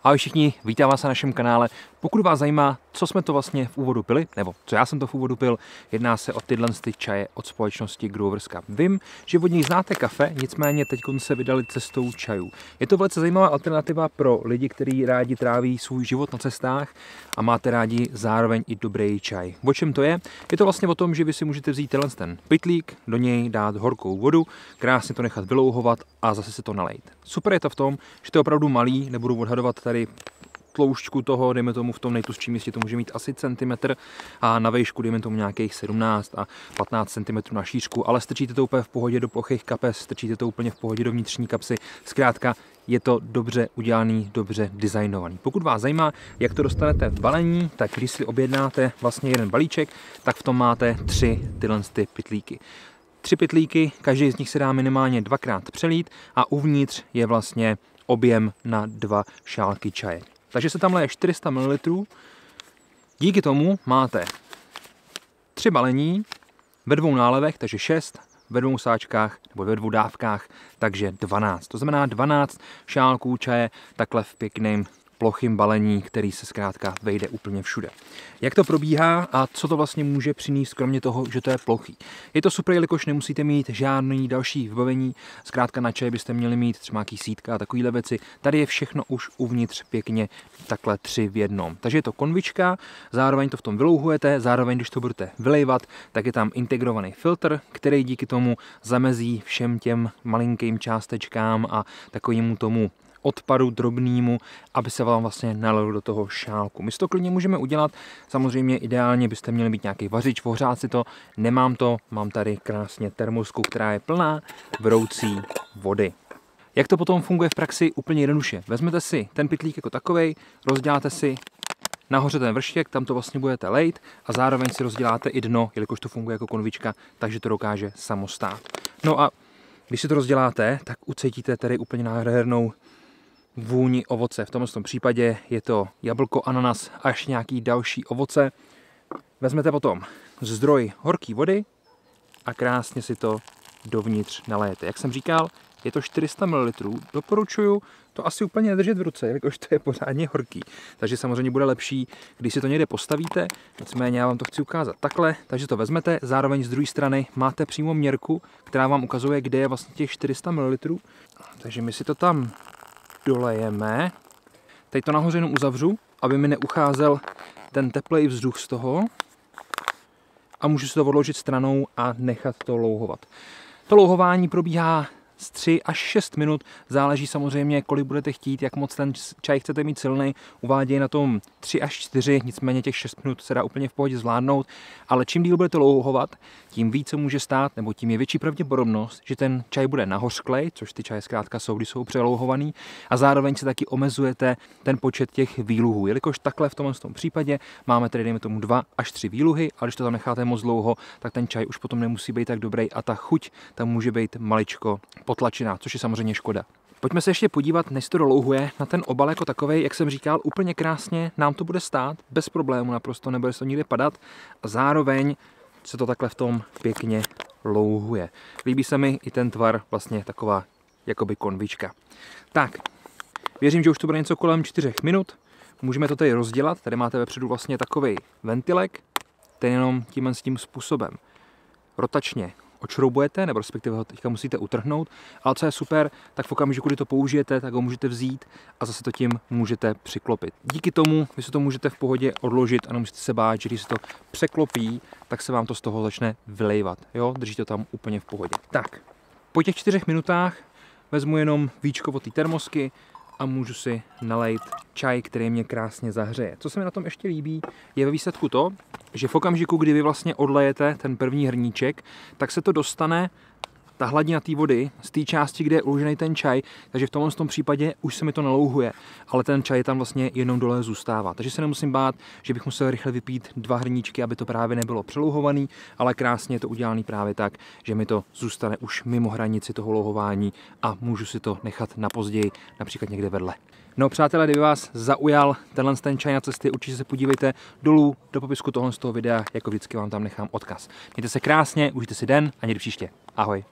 Ahoj všichni, vítám vás na našem kanále. Pokud vás zajímá, co jsme to vlastně v úvodu pili, nebo co já jsem to v úvodu pil, jedná se o tyhle čaje od společnosti Growers Cup. Vím, že od nich znáte kafe, nicméně teď se vydali cestou čajů. Je to velice zajímavá alternativa pro lidi, kteří rádi tráví svůj život na cestách a máte rádi zároveň i dobrý čaj. O čem to je? Je to vlastně o tom, že vy si můžete vzít ten pytlík, do něj dát horkou vodu, krásně to nechat vylouhovat a zase si to nalejt. Super je to v tom, že to je opravdu malý, nebudu odhadovat tady tloušťku toho, dejme tomu v tom nejtlustším místě to může mít asi centimetr a na výšku dejme tomu nějakých 17 a 15 cm na šířku, ale strčíte to úplně v pohodě do plochých kapes, strčíte to úplně v pohodě do vnitřní kapsy, zkrátka je to dobře udělaný, dobře designovaný. Pokud vás zajímá, jak to dostanete v balení, tak když si objednáte vlastně jeden balíček, tak v tom máte 3 tyhle pytlíky. 3 pytlíky, každý z nich se dá minimálně 2krát přelít a uvnitř je vlastně objem na 2 šálky čaje. Takže se tam leje 400 ml. Díky tomu máte 3 balení ve 2 nálevech, takže 6, ve 2 sáčkách nebo ve 2 dávkách, takže 12. To znamená 12 šálků čaje takhle v pěkném plochým balení, který se zkrátka vejde úplně všude. Jak to probíhá a co to vlastně může přinést, kromě toho, že to je plochý? Je to super, jelikož nemusíte mít žádný další vybavení, zkrátka na čaj byste měli mít třeba nějaký sítka a takovýhle věci. Tady je všechno už uvnitř pěkně takhle 3 v jednom. Takže je to konvička, zároveň to v tom vylouhujete, zároveň když to budete vylejvat, tak je tam integrovaný filtr, který díky tomu zamezí všem těm malinkým částečkám a takovému tomu odpadu drobnému, aby se vám vlastně nalil do toho šálku. My si to klidně můžeme udělat, samozřejmě ideálně byste měli mít nějaký vařič, ohřát si to, nemám to, mám tady krásně termosku, která je plná vroucí vody. Jak to potom funguje v praxi? Úplně jednoduše. Vezmete si ten pytlík jako takovej, rozděláte si nahoře ten vrštěk, tam to vlastně budete lejt a zároveň si rozděláte i dno, jelikož to funguje jako konvička, takže to dokáže samostát. No a když si to rozděláte, tak ucítíte tady úplně nádhernou vůni ovoce. V tomto případě je to jablko, ananas až nějaký další ovoce. Vezmete potom zdroj horké vody a krásně si to dovnitř nalejete. Jak jsem říkal, je to 400 ml. Doporučuju to asi úplně nedržet v ruce, jelikož to je pořádně horký. Takže samozřejmě bude lepší, když si to někde postavíte. Nicméně já vám to chci ukázat takhle. Takže to vezmete, zároveň z druhé strany máte přímo měrku, která vám ukazuje, kde je vlastně těch 400 ml. Takže my si to tam dolejeme. Teď to nahoře jenom uzavřu, aby mi neucházel ten teplý vzduch z toho. A můžu si to odložit stranou a nechat to louhovat. To louhování probíhá z 3 až 6 minut, záleží samozřejmě, kolik budete chtít, jak moc ten čaj chcete mít silný, uvádějí na tom 3 až 4, nicméně těch 6 minut se dá úplně v pohodě zvládnout, ale čím díl budete louhovat, tím více může stát, nebo tím je větší pravděpodobnost, že ten čaj bude nahořklej, což ty čaje zkrátka jsou, když jsou přelouhovaný, a zároveň si taky omezujete ten počet těch výluhů, jelikož takhle v tomhle případě máme tedy dejme tomu 2 až 3 výluhy, a když to tam necháte moc dlouho, tak ten čaj už potom nemusí být tak dobrý a ta chuť tam může být maličko potlačená, což je samozřejmě škoda. Pojďme se ještě podívat, než to dolouhuje, na ten obal jako takovej, jak jsem říkal, úplně krásně nám to bude stát, bez problému naprosto, nebude se to nikde padat a zároveň se to takhle v tom pěkně louhuje. Líbí se mi i ten tvar, vlastně taková jakoby konvička. Tak, věřím, že už to bude něco kolem 4 minut, můžeme to tady rozdělat, tady máte vepředu vlastně takový ventilek, ten jenom tím způsobem rotačně odšroubujete, nebo respektive ho teďka musíte utrhnout, ale co je super, tak v okamžiku, kdy to použijete, tak ho můžete vzít a zase to tím můžete přiklopit. Díky tomu vy si to můžete v pohodě odložit a nemusíte se bát, že když se to překlopí, tak se vám to z toho začne vylejvat. Jo? Drží to tam úplně v pohodě. Tak, po těch 4 minutách vezmu jenom víčko od té termosky a můžu si nalejt čaj, který mě krásně zahřeje. Co se mi na tom ještě líbí, je ve výsledku to, že v okamžiku, kdy vy vlastně odlejete ten první hrníček, tak se to dostane ta hladina té vody z té části, kde je uložený ten čaj, takže v tomhle případě už se mi to nalouhuje, ale ten čaj tam vlastně jenom dole zůstává. Takže se nemusím bát, že bych musel rychle vypít 2 hrníčky, aby to právě nebylo přelouhovaný, ale krásně je to udělaný právě tak, že mi to zůstane už mimo hranici toho louhování a můžu si to nechat na později, například někde vedle. No přátelé, kdyby vás zaujal ten čaj na cesty, určitě se podívejte dolů do popisku tohle z toho videa, jako vždycky vám tam nechám odkaz. Mějte se krásně, užijte si den a někdy příště. Ahoj.